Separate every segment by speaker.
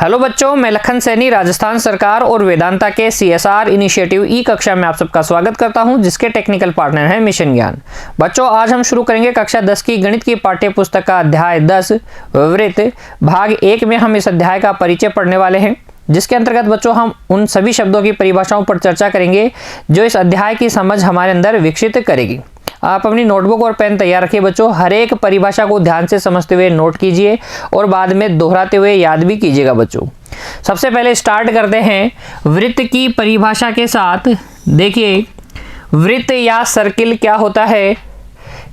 Speaker 1: Hello बच्चों, मैं लखन सैनी राजस्थान सरकार और वेदांता के CSR इनिशिएटिव ई कक्षा में आप सबका स्वागत करता हूं, जिसके टेक्निकल पार्टनर हैं मिशन ज्ञान। बच्चों, आज हम शुरू करेंगे कक्षा 10 की गणित की पाठ्य पुस्तक का अध्याय 10 वृत्त भाग 1 में हम इस अध्याय का परिचय पढ़ने वाले हैं, जिसके अंतर्गत बच्चों हम उन सभी शब्दों की परिभाषाओं पर चर्चा करेंगे जो इस अध्याय की समझ हमारे अंदर विकसित करेगी। आप अपनी नोटबुक और पेन तैयार रखिए बच्चों। हर एक परिभाषा को ध्यान से समझते हुए नोट कीजिए और बाद में दोहराते हुए याद भी कीजिएगा बच्चों। सबसे पहले स्टार्ट करते हैं वृत्त की परिभाषा के साथ। देखिए, वृत्त या सर्किल क्या होता है?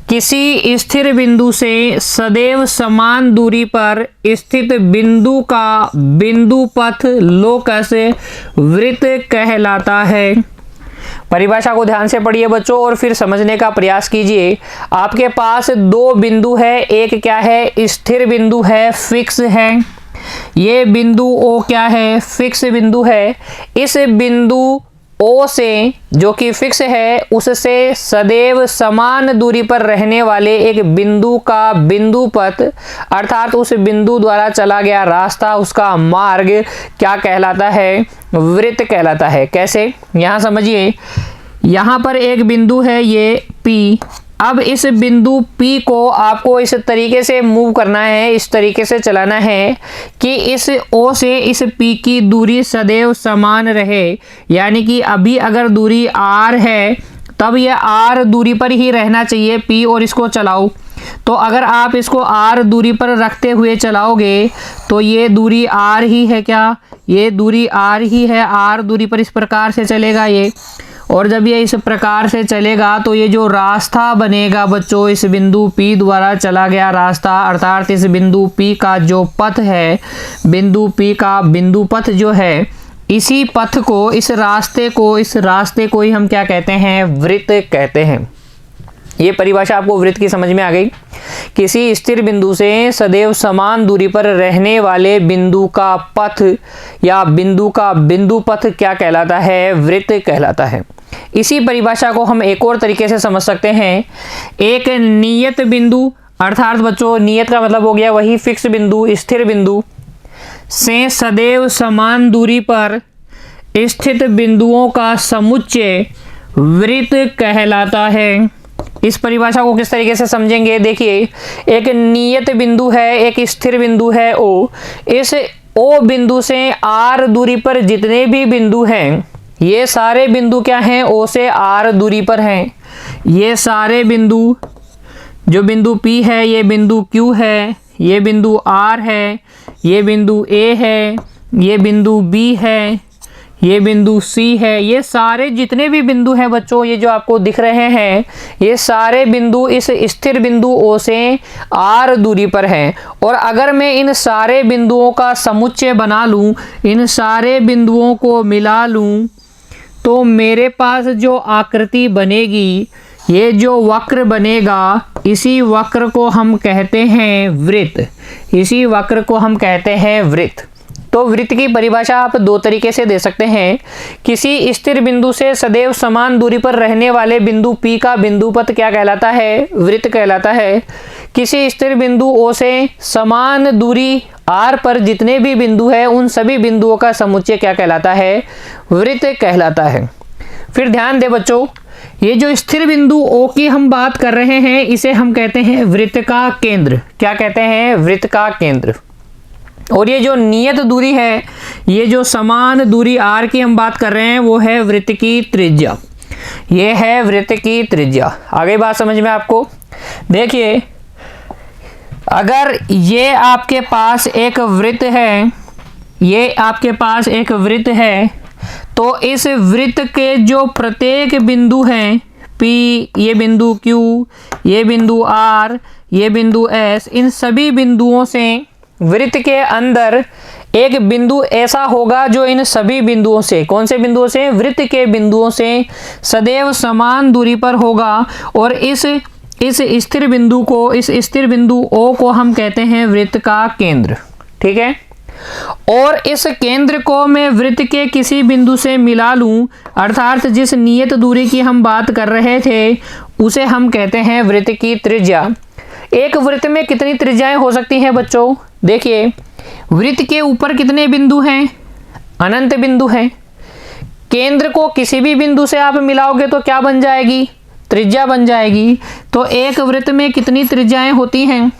Speaker 1: किसी स्थिर बिंदु से सदैव समान दूरी पर स्थित बिंदु का बिंदु पथ लोकस वृत्त कहलाता है। परिभाषा को ध्यान से पढ़िए बच्चों और फिर समझने का प्रयास कीजिए। आपके पास दो बिंदु है, एक क्या है? स्थिर बिंदु है, फिक्स है। ये बिंदु O क्या है? फिक्स बिंदु है। इस बिंदु O से, जो कि फिक्स है, उससे सदैव समान दूरी पर रहने वाले एक बिंदु का बिंदु पथ अर्थात उस बिंदु द्वारा चला गया रास्ता, उसका मार्ग क्या कहलाता है? वृत्त कहलाता है। कैसे? यहाँ समझिए, यहाँ पर एक बिंदु है ये P। अब इस बिंदु P को आपको इस तरीके से मूव करना है, इस तरीके से चलाना है कि इस O से इस P की दूरी सदैव समान रहे। यानी कि अभी अगर दूरी R है तब यह R दूरी पर ही रहना चाहिए P, और इसको चलाओ। तो अगर आप इसको R दूरी पर रखते हुए चलाओगे तो ये दूरी R ही है। क्या ये दूरी R ही है? R दूरी पर इस प्रकार से चलेगा ये, और जब ये इस प्रकार से चलेगा तो ये जो रास्ता बनेगा बच्चों, इस बिंदु P द्वारा चला गया रास्ता अर्थात इस बिंदु P का जो पथ है, बिंदु P का बिंदु पथ जो है, इसी पथ को, इस रास्ते को ही हम क्या कहते हैं? वृत्त कहते हैं। ये परिभाषा आपको वृत्त की समझ में आ गई। किसी स्थिर बिंदु से सदैव समान दूरी पर रहने वाले बिंदु का पथ या बिंदु का बिंदु पथ क्या कहलाता है? वृत्त कहलाता है। इसी परिभाषा को हम एक और तरीके से समझ सकते हैं। एक नियत बिंदु अर्थात बच्चों, नियत का मतलब हो गया वही फिक्स बिंदु, स्थिर बिंदु से सदैव समान दूरी पर स्थित बिंदुओं का समुच्चय वृत्त कहलाता है। इस परिभाषा को किस तरीके से समझेंगे? देखिए, एक नियत बिंदु है, एक स्थिर बिंदु है O। इस O बिंदु से R दूरी पर जितने भी बिंदु हैं, ये सारे बिंदु क्या हैं? O से R दूरी पर हैं। ये सारे बिंदु, जो बिंदु P है, ये बिंदु Q है, ये बिंदु R है, ये बिंदु A है, ये बिंदु B है, ये बिंदु C है। ये सारे जितने भी बिंदु हैं बच्चों, ये जो आपको दिख रहे हैं, ये सारे बिंदु इस स्थिर बिंदु O से R दूरी पर हैं। और अगर मैं इन सारे बिंदुओं का समुच्चय बना लूं, इन सारे बिंदुओं को मिला लूं, तो मेरे पास जो आकृति बनेगी, ये जो वक्र बनेगा, इसी वक्र को हम कहते हैं वृत्त। इसी वक्र को हम कहते हैं वृत्त। तो वृत्त की परिभाषा आप दो तरीके से दे सकते हैं। किसी स्थिर बिंदु से सदैव समान दूरी पर रहने वाले बिंदु P का बिंदु पथ क्या कहलाता है? वृत्त कहलाता है। किसी स्थिर बिंदु O से समान दूरी R पर जितने भी बिंदु हैं, उन सभी बिंदुओं का समुच्चय क्या कहलाता है? वृत्त कहलाता है। फिर ध्यान दें बच्चों, ये जो स्थिर बिंदु O की हम बात कर रहे हैं, इसे हम कहते हैं वृत्त का केंद्र। क्या कहते हैं? वृत्त का केंद्र। और ये जो नियत दूरी है, ये जो समान दूरी R की हम बात कर रहे हैं, वो है वृत्त की त्रिज्या। ये है वृत्त की त्रिज्या। आगे बात समझ में आपको? देखिए, अगर ये आपके पास एक वृत्त है, ये आपके पास एक वृत्त है, तो इस वृत्त के जो प्रत्येक बिंदु हैं, P, ये बिंदु Q, ये बिंदु R, ये बिंदु S, इन सभी बिंदुओं से वृत्त के अंदर एक बिंदु ऐसा होगा जो इन सभी बिंदुओं से, कौन से बिंदुओं से? वृत्त के बिंदुओं से सदैव समान दूरी पर होगा। और इस स्थिर बिंदु को, इस स्थिर बिंदु O को हम कहते हैं वृत्त का केंद्र। ठीक है। और इस केंद्र को मैं वृत्त के किसी बिंदु से मिला लूं, अर्थात जिस नियत दूरी की हम बात कर रहे थे, उसे हम कहते हैं वृत्त की त्रिज्या। एक वृत्त में कितनी त्रिज्याएं हो सकती हैं बच्चों? देखिए, वृत्त के ऊपर कितने बिंदु हैं? अनंत बिंदु हैं। केंद्र को किसी भी बिंदु से आप मिलाओगे तो क्या बन जाएगी? त्रिज्या बन जाएगी। तो एक वृत्त में कितनी त्रिज्याएं होती हैं?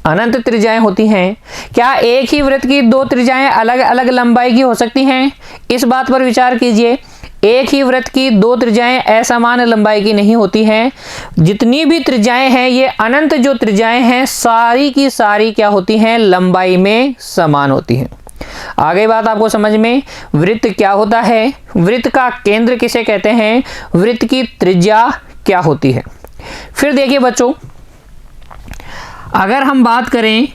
Speaker 1: अनंत त्रिज्याएं होती हैं। क्या एक ही वृत्त की दो त्रिज्याएं अलग अलग लंबाई की हो सकती हैं? इस बात पर विचार कीजिए। एक ही वृत्त की दो त्रिज्याएं असमान लंबाई की नहीं होती हैं। जितनी भी त्रिज्याएं हैं, ये अनंत जो त्रिज्याएं हैं, सारी की सारी क्या होती हैं? लंबाई में समान होती हैं। आ गई बात आपको समझ में? वृत्त क्या होता है, वृत्त का केंद्र किसे कहते हैं, वृत्त की त्रिज्या क्या होती है। फिर देखिए बच्चों, अगर हम बात करें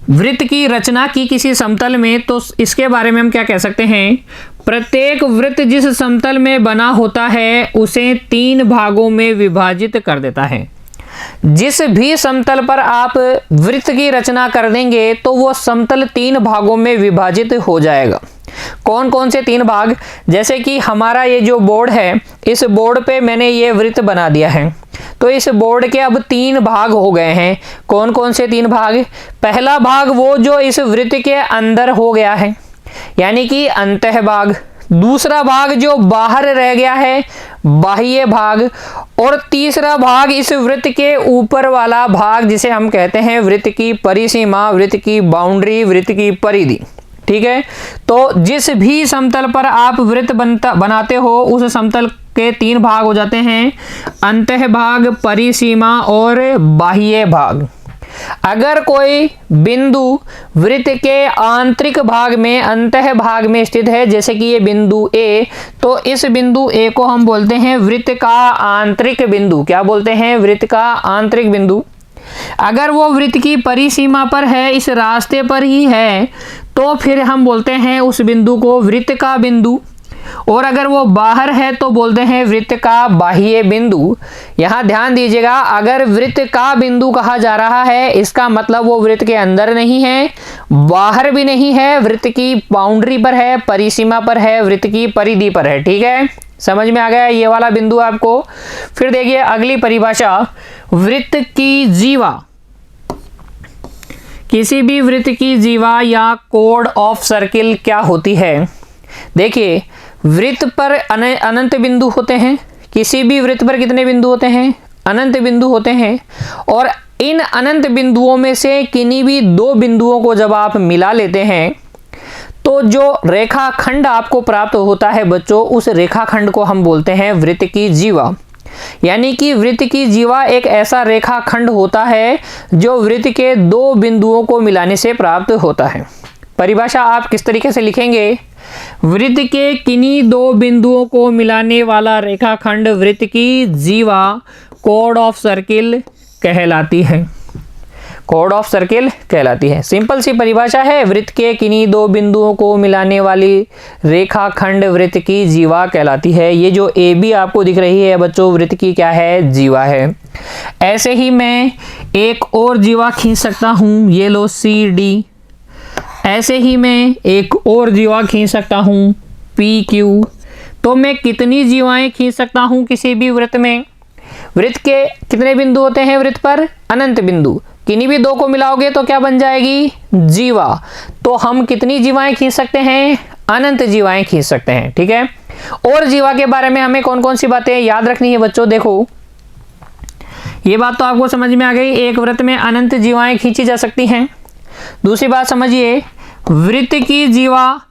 Speaker 1: वृत्त की रचना की किसी समतल में, तो इसके बारे में हम क्या कह सकते हैं? प्रत्येक वृत्त जिस समतल में बना होता है उसे 3 भागों में विभाजित कर देता है। जिस भी समतल पर आप वृत्त की रचना कर देंगे तो वो समतल 3 भागों में विभाजित हो जाएगा। कौन कौन से 3 भाग? जैसे कि हमारा ये जो बोर्ड है, इस बोर्ड पे मैंने ये वृत्त बना दिया है, तो इस बोर्ड के अब 3 भाग हो गए हैं। कौन कौन से 3 भाग? पहला भाग वो जो इस वृत्त के अंदर हो गया है, यानी कि अंतः भाग। दूसरा भाग जो बाहर रह गया है, बाह्य भाग। और तीसरा भाग इस वृत्त के ऊपर वाला भाग, जिसे हम कहते हैं वृत्त की परिसीमा, वृत्त की बाउंड्री, वृत्त की परिधि। ठीक है, तो जिस भी समतल पर आप वृत्त बनाते हो उस समतल के 3 भाग हो जाते हैं, अंतः भाग, परिसीमा और बाह्य भाग। अगर कोई बिंदु वृत्त के आंतरिक भाग में, अंतः भाग में स्थित है, जैसे कि ये बिंदु ए, तो इस बिंदु ए को हम बोलते हैं वृत्त का आंतरिक बिंदु। क्या बोलते हैं? वृत्त का आंतरिक बिंदु। अगर वो वृत्त की परिसीमा पर है, इस रास्ते पर ही है, तो फिर हम बोलते हैं उस बिंदु को वृत्त का बिंदु। और अगर वो बाहर है तो बोलते हैं वृत्त का बाह्य बिंदु। यहां ध्यान दीजिएगा, अगर वृत्त का बिंदु कहा जा रहा है, इसका मतलब वो वृत्त के अंदर नहीं है, बाहर भी नहीं है, वृत्त की बाउंड्री पर है, परिसीमा पर है, वृत्त की परिधि पर है। ठीक है, समझ में आ गया ये वाला बिंदु आपको। फिर देखिए अगली परिभाषा, वृत्त की जीवा। किसी भी वृत्त की जीवा या कोड ऑफ सर्किल क्या होती है? देखिए, वृत्त पर अनंत बिंदु होते हैं। किसी भी वृत्त पर कितने बिंदु होते हैं? अनंत बिंदु होते हैं। और इन अनंत बिंदुओं में से किन्हीं भी 2 बिंदुओं को जब आप मिला लेते हैं तो जो रेखाखंड आपको प्राप्त होता है बच्चों, उस रेखाखंड को हम बोलते हैं वृत्त की जीवा। यानी कि वृत्त की जीवा एक ऐसा रेखाखंड होता है जो वृत्त के 2 बिंदुओं को मिलाने से प्राप्त होता है। परिभाषा आप किस तरीके से लिखेंगे? वृत्त के किन्हीं 2 बिंदुओं को मिलाने वाला रेखाखंड वृत्त की जीवा कोड ऑफ सर्किल कहलाती है। कोड ऑफ सर्किल कहलाती है। सिंपल सी परिभाषा है, वृत्त के किन्हीं 2 बिंदुओं को मिलाने वाली रेखाखंड वृत्त की जीवा कहलाती है। ये जो ए बी आपको दिख रही है बच्चों, वृत्त की क्या है? जीवा है। ऐसे ही मैं एक और जीवा खींच सकता हूं, ये लो सी डी। ऐसे ही मैं एक और जीवा खींच सकता हूं, पी क्यू। तो मैं कितनी जीवाएं खींच सकता हूं किसी भी वृत्त में? वृत्त के कितने बिंदु होते हैं वृत्त पर? अनंत बिंदु। किन्हीं भी 2 को मिलाओगे तो क्या बन जाएगी? जीवा। तो हम कितनी जीवाएं खींच सकते हैं? अनंत जीवाएं खींच सकते हैं। ठीक है, और जीवा के बारे में हमें कौन कौन सी बातें याद रखनी है बच्चों? देखो, ये बात तो आपको समझ में आ गई, एक वृत्त में अनंत जीवाएं खींची जा सकती हैं। दूसरी बात समझिए, वृत्त की जीवा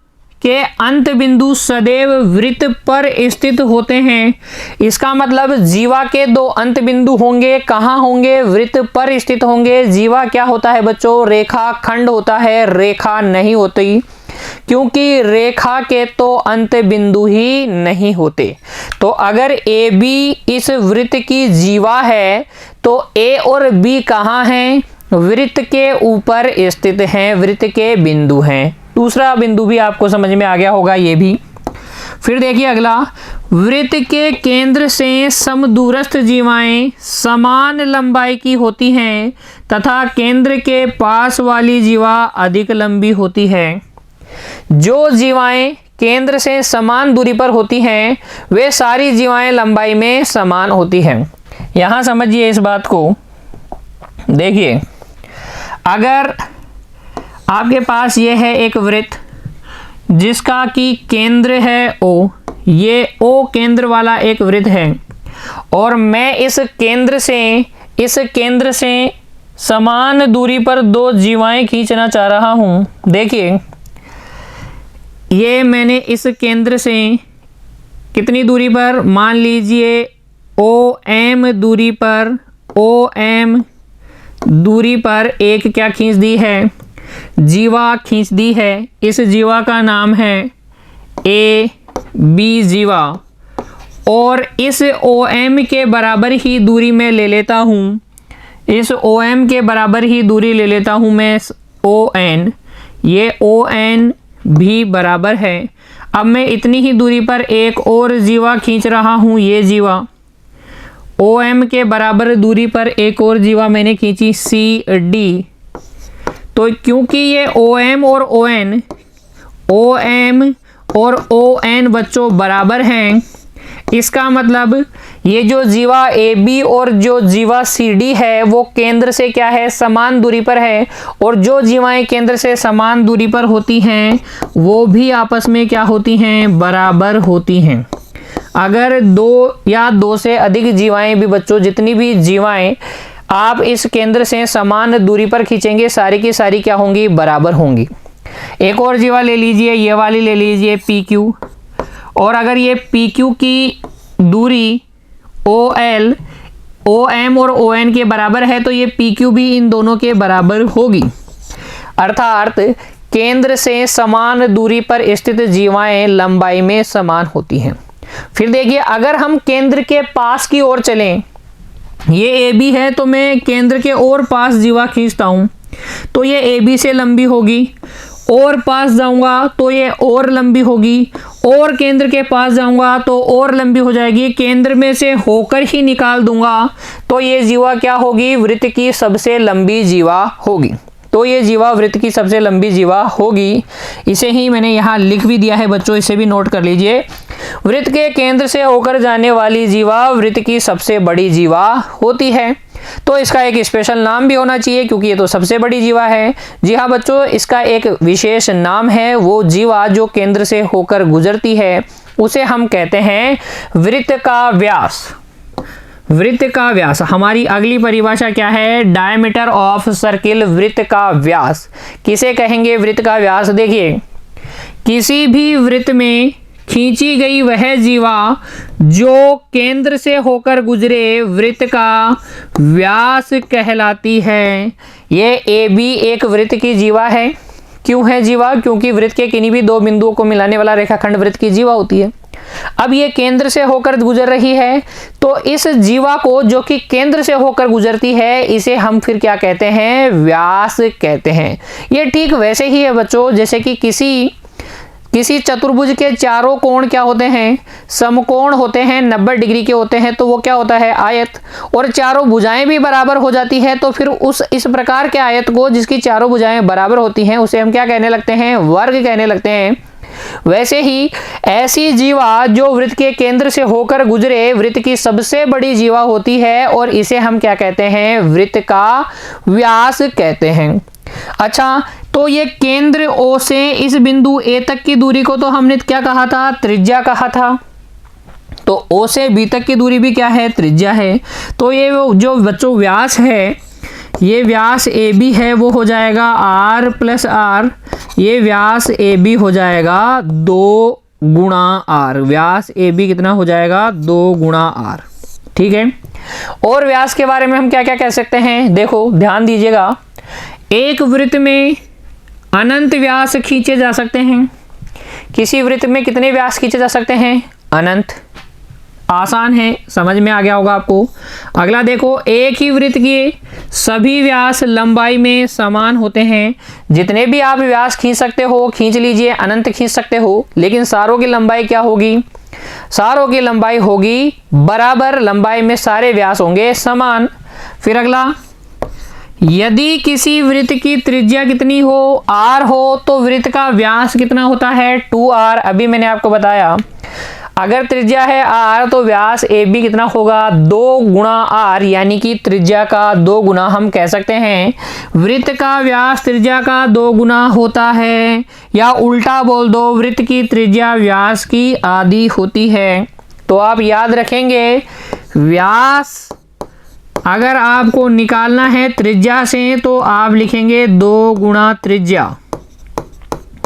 Speaker 1: के अंत बिंदु सदैव वृत्त पर स्थित होते हैं। इसका मतलब जीवा के 2 अंत बिंदु होंगे, कहाँ होंगे? वृत्त पर स्थित होंगे। जीवा क्या होता है बच्चों? रेखाखंड होता है, रेखा नहीं होती, क्योंकि रेखा के तो अंत बिंदु ही नहीं होते। तो अगर ए बी इस वृत्त की जीवा है तो ए और बी कहाँ हैं? वृत्त के ऊपर स्थित हैं, वृत्त के बिंदु हैं। दूसरा बिंदु भी आपको समझ में आ गया होगा ये भी। फिर देखिए अगला, वृत्त के केंद्र से समदूरस्थ जीवाएं समान लंबाई की होती हैं तथा केंद्र के पास वाली जीवा अधिक लंबी होती है। जो जीवाएं केंद्र से समान दूरी पर होती हैं वे सारी जीवाएं लंबाई में समान होती हैं। यहाँ समझिए इस बात को। देखिए, अगर आपके पास ये है एक वृत्त जिसका कि केंद्र है O, ये O केंद्र वाला एक वृत्त है और मैं इस केंद्र से समान दूरी पर दो जीवाएं खींचना चाह रहा हूं। देखिए, ये मैंने इस केंद्र से कितनी दूरी पर, मान लीजिए OM दूरी पर एक क्या खींच दी है, जीवा खींच दी है। इस जीवा का नाम है AB जीवा और इस OM के बराबर ही दूरी मैं ले लेता हूँ, इस OM के बराबर ही दूरी ले लेता हूँ मैं ON, ये ON भी बराबर है। अब मैं इतनी ही दूरी पर एक और जीवा खींच रहा हूँ, ये जीवा OM के बराबर दूरी पर एक और जीवा मैंने खींची CD। तो क्योंकि ये OM और ON बच्चों बराबर हैं, इसका मतलब ये जो जीवा AB और जो जीवा CD है वो केंद्र से क्या है, समान दूरी पर है और जो जीवाएं केंद्र से समान दूरी पर होती हैं वो भी आपस में क्या होती हैं, बराबर होती हैं। अगर दो या दो से अधिक जीवाएं भी बच्चों, जितनी भी जीवाएं आप इस केंद्र से समान दूरी पर खींचेंगे सारी की सारी क्या होंगी, बराबर होंगी। एक और जीवा ले लीजिए, ये वाली ले लीजिए PQ, और अगर ये PQ की दूरी OL, OM और ON के बराबर है तो ये PQ भी इन दोनों के बराबर होगी। अर्थात केंद्र से समान दूरी पर स्थित जीवाएं लंबाई में समान होती हैं। फिर देखिए, अगर हम केंद्र के पास की ओर चलें, ये AB है तो मैं केंद्र के और पास जीवा खींचता हूं तो ये AB से लंबी होगी, और पास जाऊंगा तो ये और लंबी होगी, और केंद्र के पास जाऊंगा तो और लंबी हो जाएगी। केंद्र में से होकर ही निकाल दूंगा तो ये जीवा क्या होगी, वृत्त की सबसे लंबी जीवा होगी। तो ये जीवा वृत्त की सबसे लंबी जीवा होगी। इसे ही मैंने यहाँ लिख भी दिया है बच्चों, इसे भी नोट कर लीजिए। वृत्त के केंद्र से होकर जाने वाली जीवा वृत्त की सबसे बड़ी जीवा होती है। तो इसका एक स्पेशल नाम भी होना चाहिए क्योंकि ये तो सबसे बड़ी जीवा है। जी हाँ बच्चों, इसका एक विशेष नाम है। वो जीवा जो केंद्र से होकर गुजरती है उसे हम कहते हैं वृत्त का व्यास। वृत्त का व्यास। हमारी अगली परिभाषा क्या है, डायमीटर ऑफ सर्किल, वृत्त का व्यास। किसे कहेंगे वृत्त का व्यास? देखिए, किसी भी वृत्त में खींची गई वह जीवा जो केंद्र से होकर गुजरे वृत्त का व्यास कहलाती है। ये AB एक वृत्त की जीवा है। क्यों है जीवा? क्योंकि वृत्त के किन्हीं भी दो बिंदुओं को मिलाने वाला रेखाखंड वृत्त की जीवा होती है। अब ये केंद्र से होकर गुजर रही है तो इस जीवा को जो कि केंद्र से होकर गुजरती है इसे हम फिर क्या कहते हैं, व्यास कहते हैं। ये ठीक वैसे ही है बच्चों जैसे कि किसी चतुर्भुज के चारों कोण क्या होते हैं, समकोण होते हैं, 90 डिग्री के होते हैं तो वो क्या होता है, आयत। और चारों भुजाएं भी बराबर हो जाती है तो फिर इस प्रकार के आयत को जिसकी चारों भुजाएं बराबर होती हैं उसे हम क्या कहने लगते हैं, वर्ग कहने लगते हैं। वैसे ही ऐसी जीवा जो वृत्त के केंद्र से होकर गुजरे वृत्त की सबसे बड़ी जीवा होती है और इसे हम क्या कहते हैं, वृत्त का व्यास कहते हैं। अच्छा, तो ये केंद्र O से इस बिंदु A तक की दूरी को तो हमने क्या कहा था, त्रिज्या कहा था। तो O से B तक की दूरी भी क्या है, त्रिज्या है। तो ये जो बच्चों व्यास है, ये व्यास AB है वो हो जाएगा R प्लस R। ये व्यास AB हो जाएगा 2 गुणा R। व्यास AB कितना हो जाएगा, 2 गुणा R। ठीक है। और व्यास के बारे में हम क्या क्या कह सकते हैं, देखो ध्यान दीजिएगा। एक वृत्त में अनंत व्यास खींचे जा सकते हैं। किसी वृत्त में कितने व्यास खींचे जा सकते हैं, अनंत। आसान है, समझ में आ गया होगा आपको। अगला देखो, एक ही वृत्त के सभी व्यास लंबाई में समान होते हैं। जितने भी आप व्यास खींच सकते हो खींच लीजिए, अनंत खींच सकते हो, लेकिन सारों की लंबाई क्या होगी, सारों की लंबाई होगी बराबर। लंबाई में सारे व्यास होंगे समान। फिर अगला, यदि किसी वृत्त की त्रिज्या कितनी हो, R हो, तो वृत्त का व्यास कितना होता है, 2R। अभी मैंने आपको बताया अगर त्रिज्या है r तो व्यास AB कितना होगा 2 गुणा r, यानी कि त्रिज्या का 2 गुना। हम कह सकते हैं वृत्त का व्यास त्रिज्या का 2 गुना होता है, या उल्टा बोल दो वृत्त की त्रिज्या व्यास की आधी होती है। तो आप याद रखेंगे व्यास अगर आपको निकालना है त्रिज्या से तो आप लिखेंगे 2 गुणा त्रिज्या।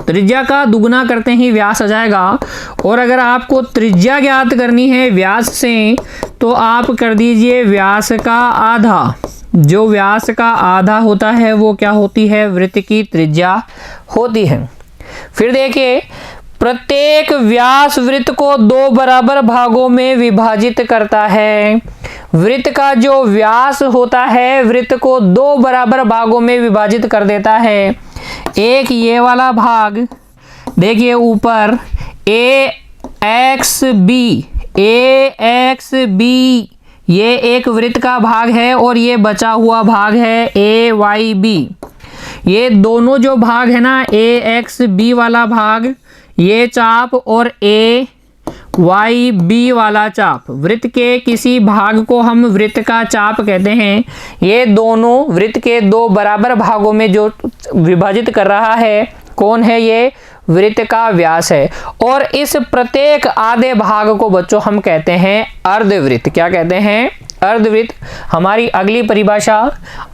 Speaker 1: त्रिज्या का दुगुना करते ही व्यास आ जाएगा। और अगर आपको त्रिज्या ज्ञात करनी है व्यास से तो आप कर दीजिए व्यास का आधा। जो व्यास का आधा होता है वो क्या होती है, वृत्त की त्रिज्या होती है। फिर देखिए प्रत्येक व्यास वृत्त को 2 बराबर भागों में विभाजित करता है। वृत्त का जो व्यास होता है वृत्त को 2 बराबर भागों में विभाजित कर देता है। एक ये वाला भाग देखिए ऊपर AXB ये एक वृत्त का भाग है और ये बचा हुआ भाग है AYB। ये दोनों जो भाग है ना AXB वाला भाग, ये चाप और AYB वाला चाप, वृत्त के किसी भाग को हम वृत्त का चाप कहते हैं। ये दोनों वृत्त के 2 बराबर भागों में जो विभाजित कर रहा है कौन है, ये वृत्त का व्यास है। और इस प्रत्येक आधे भाग को बच्चों हम कहते हैं अर्धवृत्त। क्या कहते हैं, अर्धवृत्त। हमारी अगली परिभाषा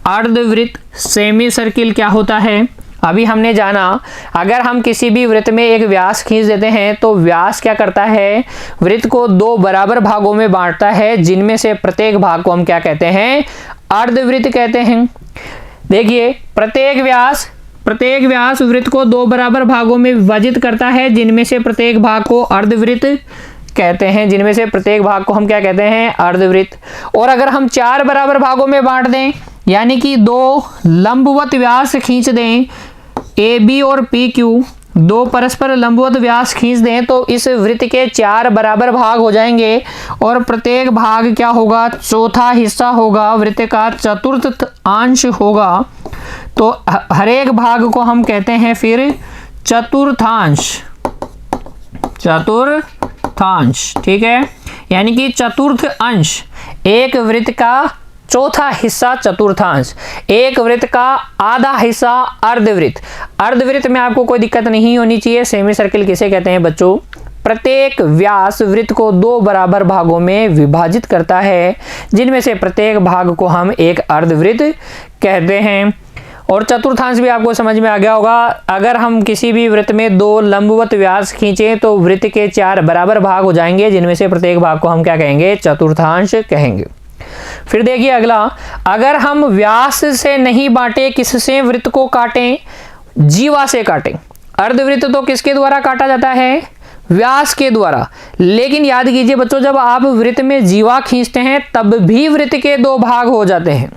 Speaker 1: अर्धवृत्त सेमी सर्किल क्या होता है अभी हमने जाना। अगर हम किसी भी वृत्त में एक व्यास खींच देते हैं तो व्यास क्या करता है, वृत्त को 2 बराबर भागों में बांटता है, जिनमें से प्रत्येक भाग को हम क्या कहते हैं, अर्धवृत्त कहते हैं। देखिए प्रत्येक व्यास वृत्त को 2 बराबर भागों में विभाजित करता है, जिनमें से प्रत्येक भाग को अर्धवृत्त कहते हैं। जिनमें से प्रत्येक भाग को हम क्या कहते हैं, अर्धवृत्त। और अगर हम 4 बराबर भागों में बांट दें, यानी कि 2 लंबवत व्यास खींच दें, AB और PQ 2 परस्पर लंबवत व्यास खींच दें, तो इस वृत्त के 4 बराबर भाग हो जाएंगे और प्रत्येक भाग क्या होगा, चौथा हिस्सा होगा, वृत्त का चतुर्थ अंश होगा। तो हर एक भाग को हम कहते हैं फिर चतुर्थांश। ठीक है, यानी कि चतुर्थ अंश। एक वृत्त का चौथा हिस्सा चतुर्थांश, एक वृत्त का आधा हिस्सा अर्धवृत्त। अर्धवृत्त में आपको कोई दिक्कत नहीं होनी चाहिए। सेमी सर्किल किसे कहते हैं बच्चों, प्रत्येक व्यास वृत्त को 2 बराबर भागों में विभाजित करता है, जिनमें से प्रत्येक भाग को हम एक अर्धवृत्त कहते हैं। और चतुर्थांश भी आपको समझ में आ गया होगा। अगर हम किसी भी वृत्त में 2 लंबवत व्यास खींचें तो वृत्त के 4 बराबर भाग हो जाएंगे, जिनमें से प्रत्येक भाग को हम क्या कहेंगे, चतुर्थांश कहेंगे। फिर देखिए अगला, अगर हम व्यास से नहीं बांटे, किससे वृत्त को काटें, जीवा से काटें। अर्धवृत्त तो किसके द्वारा काटा जाता है, व्यास के द्वारा। लेकिन याद कीजिए बच्चों, जब आप वृत्त में जीवा खींचते हैं तब भी वृत्त के 2 भाग हो जाते हैं,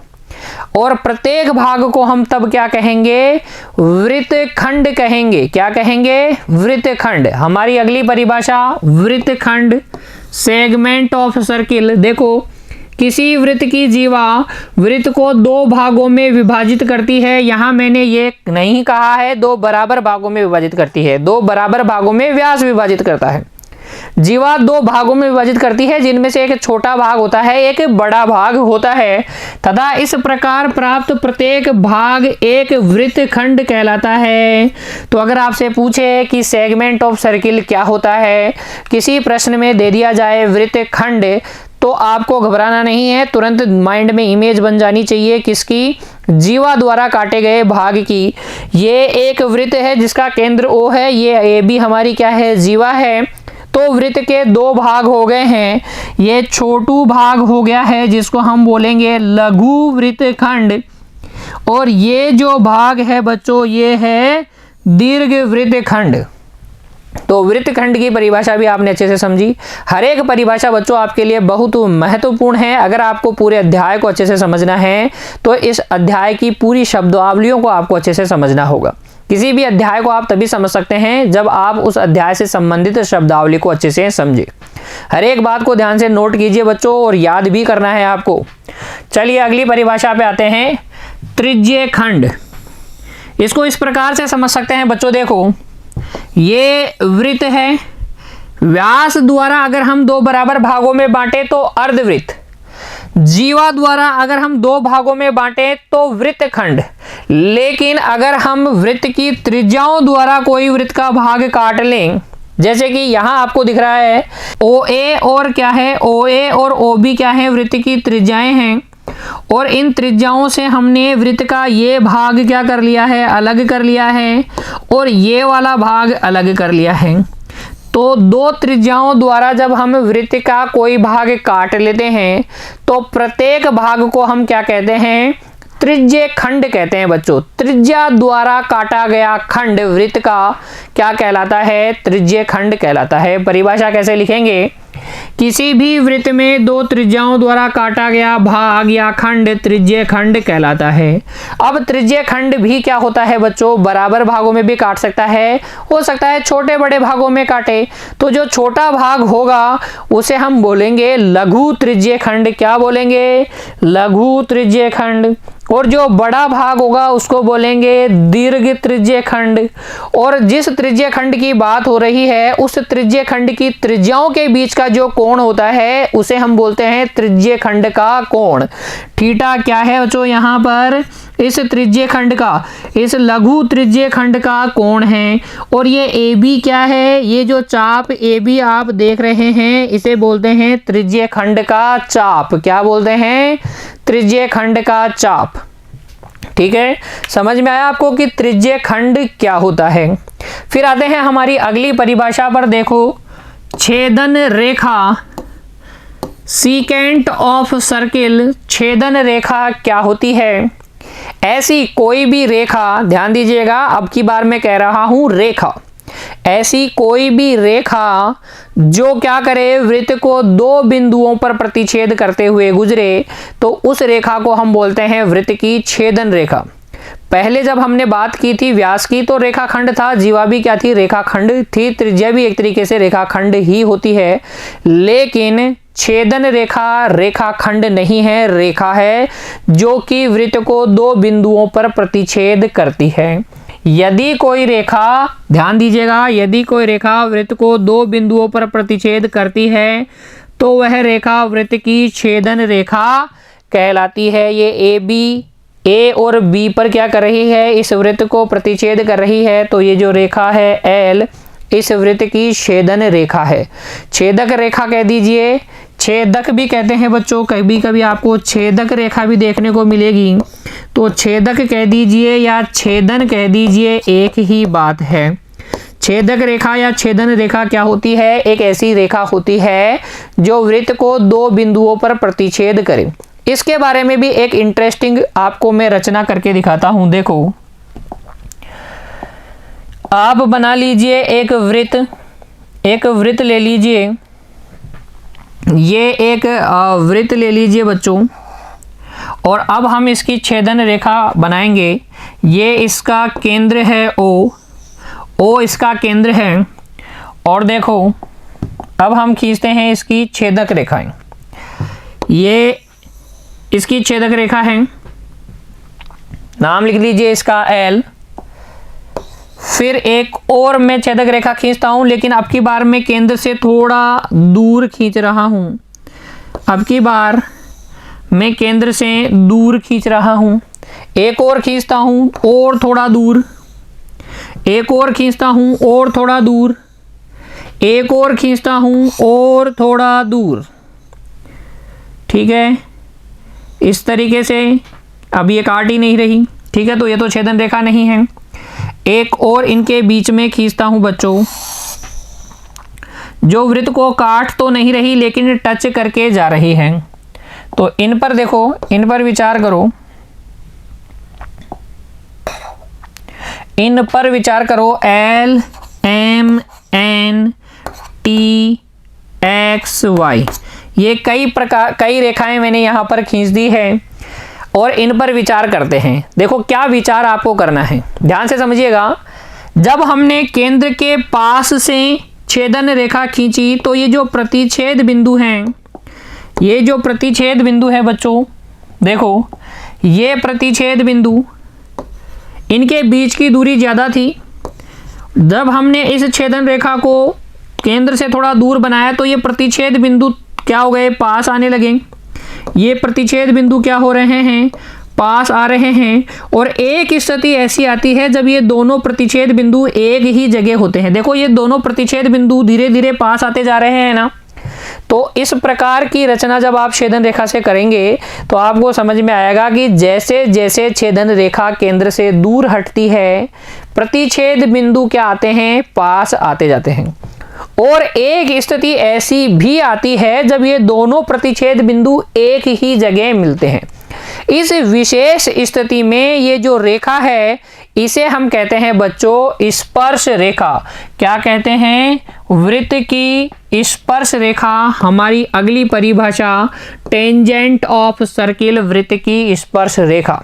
Speaker 1: और प्रत्येक भाग को हम तब क्या कहेंगे, वृत्तखंड कहेंगे। क्या कहेंगे, वृत्तखंड। हमारी अगली परिभाषा वृत्तखंड, सेगमेंट ऑफ सर्किल। देखो किसी वृत्त की जीवा वृत्त को 2 भागों में विभाजित करती है। यहां मैंने ये नहीं कहा है 2 बराबर भागों में विभाजित करती है, 2 बराबर भागों में व्यास विभाजित करता है। जीवा 2 भागों में विभाजित करती है, जिनमें से एक छोटा भाग होता है, एक बड़ा भाग होता है, तथा इस प्रकार प्राप्त प्रत्येक भाग एक वृत्तखंड कहलाता है। तो अगर आपसे पूछे कि सेगमेंट ऑफ सर्किल क्या होता है, किसी प्रश्न में दे दिया जाए वृत्तखंड, तो आपको घबराना नहीं है, तुरंत माइंड में इमेज बन जानी चाहिए किसकी, जीवा द्वारा काटे गए भाग की। ये एक वृत्त है जिसका केंद्र O है, ये AB हमारी क्या है, जीवा है। तो वृत्त के 2 भाग हो गए हैं। ये छोटू भाग हो गया है जिसको हम बोलेंगे लघु वृत्तखंड, और ये जो भाग है बच्चों ये है दीर्घ वृत्तखंड। तो वृत्तखंड की परिभाषा भी आपने अच्छे से समझी। हर एक परिभाषा बच्चों आपके लिए बहुत महत्वपूर्ण है। अगर आपको पूरे अध्याय को अच्छे से समझना है तो इस अध्याय की पूरी शब्दावलियों को आपको अच्छे से समझना होगा। किसी भी अध्याय को आप तभी समझ सकते हैं जब आप उस अध्याय से संबंधित शब्दावली को अच्छे से समझे। हर एक बात को ध्यान से नोट कीजिए बच्चों, और याद भी करना है आपको। चलिए अगली परिभाषा पे आते हैं, त्रिज्य खंड। इसको इस प्रकार से समझ सकते हैं बच्चों, देखो ये वृत्त है, व्यास द्वारा अगर हम दो बराबर भागों में बांटे तो अर्धवृत्त, जीवा द्वारा अगर हम दो भागों में बांटे तो वृत्तखंड। लेकिन अगर हम वृत्त की त्रिज्याओं द्वारा कोई वृत्त का भाग काट लें, जैसे कि यहां आपको दिख रहा है OA और क्या है, OA और OB क्या है, वृत्त की त्रिज्याएं हैं, और इन त्रिज्याओं से हमने वृत्त का ये भाग क्या कर लिया है, अलग कर लिया है, और ये वाला भाग अलग कर लिया है। तो दो त्रिज्याओं द्वारा जब हम वृत्त का कोई भाग काट लेते हैं तो प्रत्येक भाग को हम क्या कहते हैं, त्रिज्य खंड कहते हैं बच्चों। त्रिज्या द्वारा काटा गया खंड वृत्त का क्या कहलाता है, त्रिज्य खंड कहलाता है। परिभाषा कैसे लिखेंगे, किसी भी वृत्त में दो त्रिज्याओं द्वारा काटा गया भाग या खंड त्रिज्य खंड कहलाता है। अब त्रिज्य खंड भी क्या होता है बच्चों, बराबर भागों में भी काट सकता है, हो सकता है छोटे बड़े भागों में काटे। तो जो छोटा भाग होगा उसे हम बोलेंगे लघु त्रिज्य खंड। क्या बोलेंगे, लघु त्रिज्य खंड। और जो बड़ा भाग होगा उसको बोलेंगे दीर्घ त्रिज्य खंड। और जिस त्रिज्य खंड की बात हो रही है उस त्रिज्य खंड की त्रिज्याओं के बीच का जो कोण होता है उसे हम बोलते हैं त्रिज्य खंड का कोण। थीटा क्या है बच्चों, यहाँ पर इस त्रिज्य खंड का, इस लघु त्रिज्य खंड का कोण है। और ये AB क्या है, ये जो चाप AB आप देख रहे हैं इसे बोलते हैं त्रिज्य खंड का चाप। क्या बोलते हैं, त्रिज्य खंड का चाप। ठीक है, समझ में आया आपको कि त्रिज्य खंड क्या होता है। फिर आते हैं हमारी अगली परिभाषा पर। देखो, छेदन रेखा, सीकेंट ऑफ सर्किल, छेदन रेखा क्या होती है। ऐसी कोई भी रेखा, ध्यान दीजिएगा अब की बार मैं कह रहा हूं रेखा, ऐसी कोई भी रेखा जो क्या करे, वृत्त को दो बिंदुओं पर प्रतिच्छेद करते हुए गुजरे, तो उस रेखा को हम बोलते हैं वृत्त की छेदन रेखा। पहले जब हमने बात की थी व्यास की तो रेखाखंड था, जीवा भी क्या थी, रेखाखंड थी, त्रिज्या भी एक तरीके से रेखाखंड ही होती है। लेकिन छेदन रेखा रेखाखंड नहीं है, रेखा है जो कि वृत्त को दो बिंदुओं पर प्रतिच्छेद करती है। यदि कोई रेखा, ध्यान दीजिएगा, यदि कोई रेखा वृत्त को दो बिंदुओं पर प्रतिच्छेद करती है तो वह रेखा वृत्त की छेदन रेखा कहलाती है। ये A और B पर क्या कर रही है, इस वृत्त को प्रतिच्छेद कर रही है। तो ये जो रेखा है L इस वृत्त की छेदन रेखा है। छेदक रेखा कह दीजिए, छेदक भी कहते हैं बच्चों, कभी कभी आपको छेदक रेखा भी देखने को मिलेगी। तो छेदक कह दीजिए या छेदन कह दीजिए, एक ही बात है। छेदक रेखा या छेदन रेखा क्या होती है, एक ऐसी रेखा होती है जो वृत्त को दो बिंदुओं पर प्रतिच्छेद करे। इसके बारे में भी एक इंटरेस्टिंग आपको मैं रचना करके दिखाता हूं। देखो, आप बना लीजिए एक वृत्त ले लीजिए, ये एक वृत्त ले लीजिए बच्चों, और अब हम इसकी छेदन रेखा बनाएंगे। ये इसका केंद्र है O इसका केंद्र है, और देखो अब हम खींचते हैं इसकी छेदक रेखाएं। ये इसकी छेदक रेखा है, नाम लिख लीजिए इसका L। फिर एक और मैं छेदक रेखा खींचता हूं, लेकिन अब की बार मैं केंद्र से थोड़ा दूर खींच रहा हूं। अब की बार मैं केंद्र से दूर खींच रहा हूं। एक और खींचता हूं और थोड़ा दूर, एक और खींचता हूं और थोड़ा दूर, एक और खींचता हूं और थोड़ा दूर। ठीक है, इस तरीके से। अब ये काट ही नहीं रही, ठीक है, तो ये तो छेदन रेखा नहीं है। एक और इनके बीच में खींचता हूं बच्चों, जो वृत्त को काट तो नहीं रही लेकिन टच करके जा रही है। तो इन पर देखो, इन पर विचार करो, इन पर विचार करो। L M N T X Y, ये कई रेखाएं मैंने यहां पर खींच दी है और इन पर विचार करते हैं। देखो क्या विचार आपको करना है, ध्यान से समझिएगा। जब हमने केंद्र के पास से छेदन रेखा खींची तो ये जो प्रतिच्छेद बिंदु हैं, ये जो प्रतिच्छेद बिंदु है बच्चों, देखो ये प्रतिच्छेद बिंदु, इनके बीच की दूरी ज़्यादा थी। जब हमने इस छेदन रेखा को केंद्र से थोड़ा दूर बनाया तो ये प्रतिच्छेद बिंदु क्या हो गए, पास आने लगे। ये प्रतिच्छेद बिंदु क्या हो रहे हैं, पास आ रहे हैं। और एक स्थिति ऐसी आती है जब ये दोनों प्रतिच्छेद बिंदु एक ही जगह होते हैं। देखो ये दोनों प्रतिच्छेद बिंदु धीरे धीरे पास आते जा रहे हैं ना। तो इस प्रकार की रचना जब आप छेदन रेखा से करेंगे तो आपको समझ में आएगा कि जैसे जैसे छेदन रेखा केंद्र से दूर हटती है, प्रतिच्छेद बिंदु क्या आते हैं, पास आते जाते हैं। और एक स्थिति ऐसी भी आती है जब ये दोनों प्रतिच्छेद बिंदु एक ही जगह मिलते हैं। इस विशेष स्थिति में ये जो रेखा है इसे हम कहते हैं बच्चों स्पर्श रेखा। क्या कहते हैं, वृत्त की स्पर्श रेखा। हमारी अगली परिभाषा टेंजेंट ऑफ सर्किल, वृत्त की स्पर्श रेखा।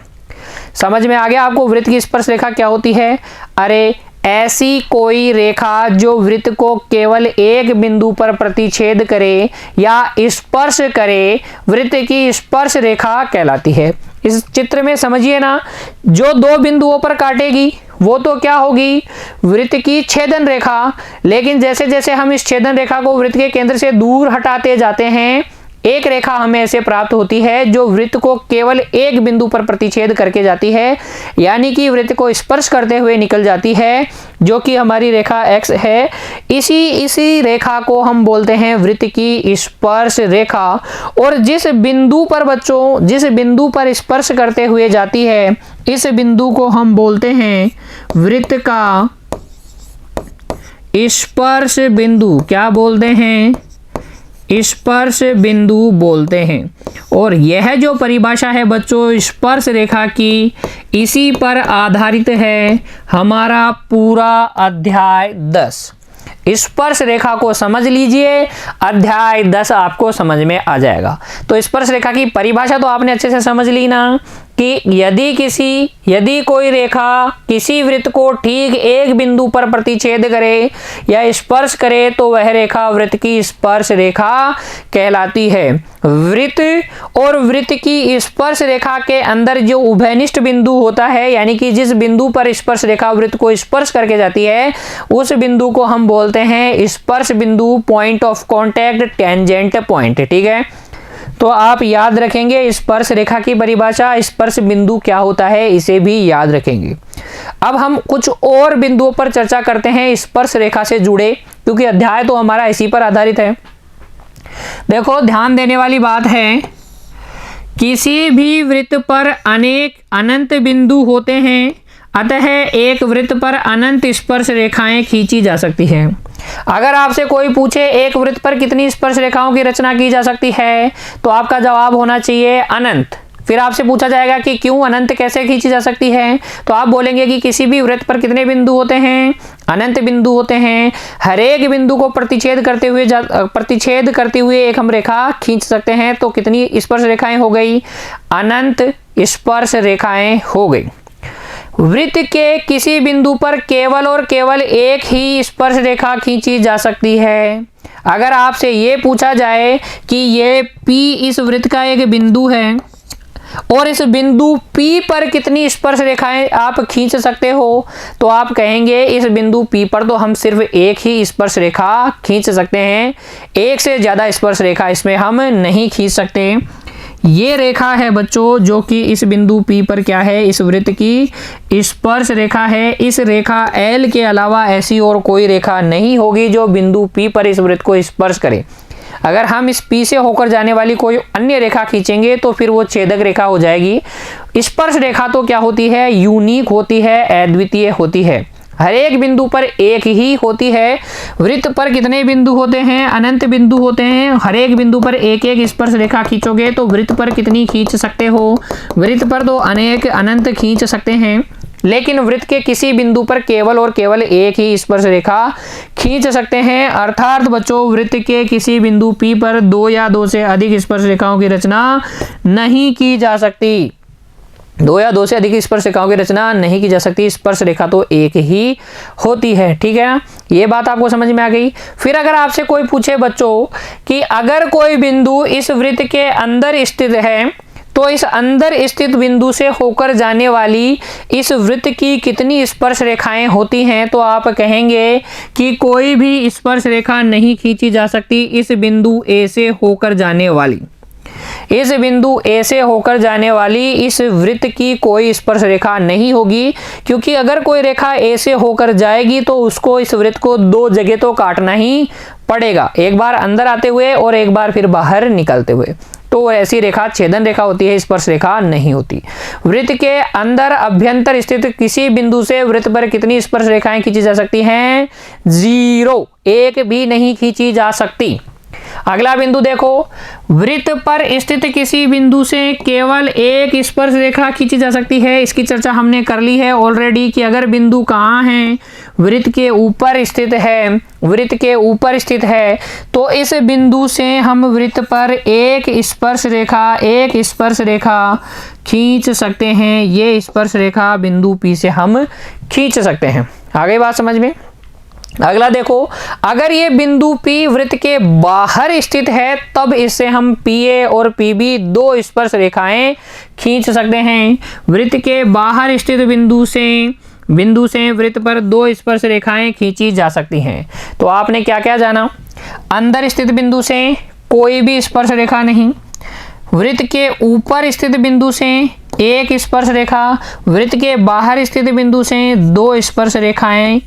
Speaker 1: समझ में आ गया आपको वृत्त की स्पर्श रेखा क्या होती है? अरे ऐसी कोई रेखा जो वृत्त को केवल एक बिंदु पर प्रतिच्छेद करे या स्पर्श करे, वृत्त की स्पर्श रेखा कहलाती है। इस चित्र में समझिए ना, जो दो बिंदुओं पर काटेगी वो तो क्या होगी, वृत्त की छेदन रेखा। लेकिन जैसे जैसे हम इस छेदन रेखा को वृत्त के केंद्र से दूर हटाते जाते हैं, एक रेखा हमें ऐसे प्राप्त होती है जो वृत्त को केवल एक बिंदु पर प्रतिच्छेद करके जाती है, यानी कि वृत्त को स्पर्श करते हुए निकल जाती है, जो कि हमारी रेखा x है। इसी रेखा को हम बोलते हैं वृत्त की स्पर्श रेखा। और जिस बिंदु पर बच्चों, जिस बिंदु पर स्पर्श करते हुए जाती है, इस बिंदु को हम बोलते हैं वृत्त का स्पर्श बिंदु। क्या बोलते हैं, स्पर्श बिंदु बोलते हैं। और यह जो परिभाषा है बच्चों स्पर्श रेखा की, इसी पर आधारित है हमारा पूरा अध्याय 10। स्पर्श रेखा को समझ लीजिए, अध्याय 10 आपको समझ में आ जाएगा। तो स्पर्श रेखा की परिभाषा तो आपने अच्छे से समझ ली ना, कि यदि कोई रेखा किसी वृत्त को ठीक एक बिंदु पर प्रतिच्छेद करे या स्पर्श करे तो वह रेखा वृत्त की स्पर्श रेखा कहलाती है। वृत्त और वृत्त की स्पर्श रेखा के अंदर जो उभयनिष्ठ बिंदु होता है, यानी कि जिस बिंदु पर स्पर्श रेखा वृत्त को स्पर्श करके जाती है, उस बिंदु को हम बोलते हैं स्पर्श बिंदु, point of contact, tangent point. ठीक है, तो आप याद रखेंगे स्पर्श रेखा की परिभाषा, स्पर्श बिंदु क्या होता है इसे भी याद रखेंगे। अब हम कुछ और बिंदुओं पर चर्चा करते हैं स्पर्श रेखा से जुड़े, क्योंकि अध्याय तो हमारा इसी पर आधारित है। देखो ध्यान देने वाली बात है, किसी भी वृत्त पर अनंत बिंदु होते हैं, अतः एक वृत्त पर अनंत स्पर्श रेखाएं खींची जा सकती है। अगर आपसे कोई पूछे एक वृत्त पर कितनी स्पर्श रेखाओं की रचना की जा सकती है, तो आपका जवाब होना चाहिए अनंत। फिर आपसे पूछा जाएगा कि क्यों अनंत कैसे खींची जा सकती है, तो आप बोलेंगे कि किसी भी वृत्त पर कितने बिंदु होते हैं, अनंत बिंदु होते हैं। हर एक बिंदु को प्रतिच्छेद करते हुए एक हम रेखा खींच सकते हैं। तो कितनी स्पर्श रेखाएं हो गई, अनंत स्पर्श रेखाएं हो गई। वृत्त के किसी बिंदु पर केवल और केवल एक ही स्पर्श रेखा खींची जा सकती है। अगर आपसे ये पूछा जाए कि ये P इस वृत्त का एक बिंदु है और इस बिंदु P पर कितनी स्पर्श रेखाएं आप खींच सकते हो, तो आप कहेंगे इस बिंदु P पर तो हम सिर्फ एक ही स्पर्श रेखा खींच सकते हैं, एक से ज़्यादा स्पर्श रेखा इसमें हम नहीं खींच सकते। ये रेखा है बच्चों जो कि इस बिंदु P पर क्या है, इस वृत्त की स्पर्श रेखा है। इस रेखा L के अलावा ऐसी और कोई रेखा नहीं होगी जो बिंदु P पर इस वृत्त को स्पर्श करे। अगर हम इस P से होकर जाने वाली कोई अन्य रेखा खींचेंगे तो फिर वो छेदक रेखा हो जाएगी। स्पर्श रेखा तो क्या होती है, यूनिक होती है, अद्वितीय होती है, हर एक बिंदु पर एक ही होती है। वृत्त पर कितने बिंदु होते हैं, अनंत बिंदु होते हैं। हर एक बिंदु पर एक एक स्पर्श रेखा खींचोगे तो वृत्त पर कितनी खींच सकते हो, वृत्त पर तो अनंत खींच सकते हैं, लेकिन वृत्त के किसी बिंदु पर केवल और केवल एक ही स्पर्श रेखा खींच सकते हैं। अर्थात बच्चों वृत्त के किसी बिंदु P पर दो या दो से अधिक स्पर्श रेखाओं की रचना नहीं की जा सकती। दो या दो से अधिक स्पर्श रेखाओं की रचना नहीं की जा सकती, स्पर्श रेखा तो एक ही होती है। ठीक है ना, ये बात आपको समझ में आ गई। फिर अगर आपसे कोई पूछे बच्चों कि अगर कोई बिंदु इस वृत्त के अंदर स्थित है तो इस अंदर स्थित बिंदु से होकर जाने वाली इस वृत्त की कितनी स्पर्श रेखाएं होती हैं? तो आप कहेंगे कि कोई भी स्पर्श रेखा नहीं खींची जा सकती इस बिंदु ए से होकर जाने वाली। इस बिंदु ए से होकर जाने वाली इस वृत्त की कोई स्पर्श रेखा नहीं होगी, क्योंकि अगर कोई रेखा ए से होकर जाएगी तो उसको इस वृत्त को दो जगह तो काटना ही पड़ेगा, एक बार अंदर आते हुए और एक बार फिर बाहर निकलते हुए। तो ऐसी रेखा छेदन रेखा होती है, स्पर्श रेखा नहीं होती। वृत्त के अंदर अभ्यंतर स्थित किसी बिंदु से वृत्त पर कितनी स्पर्श रेखाएं खींची जा सकती हैं? 0, एक भी नहीं खींची जा सकती। अगला बिंदु देखो, वृत्त पर स्थित किसी बिंदु से केवल एक स्पर्श रेखा खींची जा सकती है। इसकी चर्चा हमने कर ली है ऑलरेडी कि अगर बिंदु कहाँ है, वृत्त के ऊपर स्थित है, वृत्त के ऊपर स्थित है, तो इस बिंदु से हम वृत्त पर एक स्पर्श रेखा खींच सकते हैं। ये स्पर्श रेखा बिंदु P से हम खींच सकते हैं। आगे बात समझ में। अगला देखो, अगर ये बिंदु P वृत्त के बाहर स्थित है तब इससे हम PA और PB दो स्पर्श रेखाएं खींच सकते हैं। वृत्त के बाहर स्थित बिंदु से वृत्त पर दो स्पर्श रेखाएं खींची जा सकती हैं। तो आपने क्या क्या जाना? अंदर स्थित बिंदु से कोई भी स्पर्श रेखा नहीं, वृत्त के ऊपर स्थित बिंदु से एक स्पर्श रेखा, वृत्त के बाहर स्थित बिंदु से दो स्पर्श रेखाएं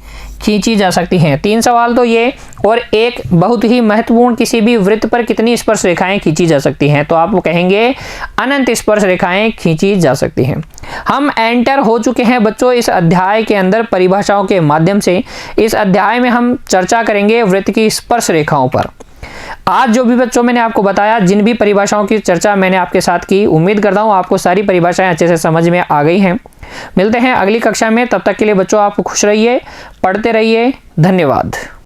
Speaker 1: खींची जा सकती हैं। 3 सवाल तो ये, और एक बहुत ही महत्वपूर्ण, किसी भी वृत्त पर कितनी स्पर्श रेखाएं खींची जा सकती हैं? तो आप कहेंगे अनंत स्पर्श रेखाएं खींची जा सकती हैं। हम एंटर हो चुके हैं बच्चों इस अध्याय के अंदर परिभाषाओं के माध्यम से। इस अध्याय में हम चर्चा करेंगे वृत्त की स्पर्श रेखाओं पर। आज जो भी बच्चों मैंने आपको बताया, जिन भी परिभाषाओं की चर्चा मैंने आपके साथ की, उम्मीद करता हूँ आपको सारी परिभाषाएं अच्छे से समझ में आ गई हैं। मिलते हैं अगली कक्षा में, तब तक के लिए बच्चों आप खुश रहिए, पढ़ते रहिए। धन्यवाद।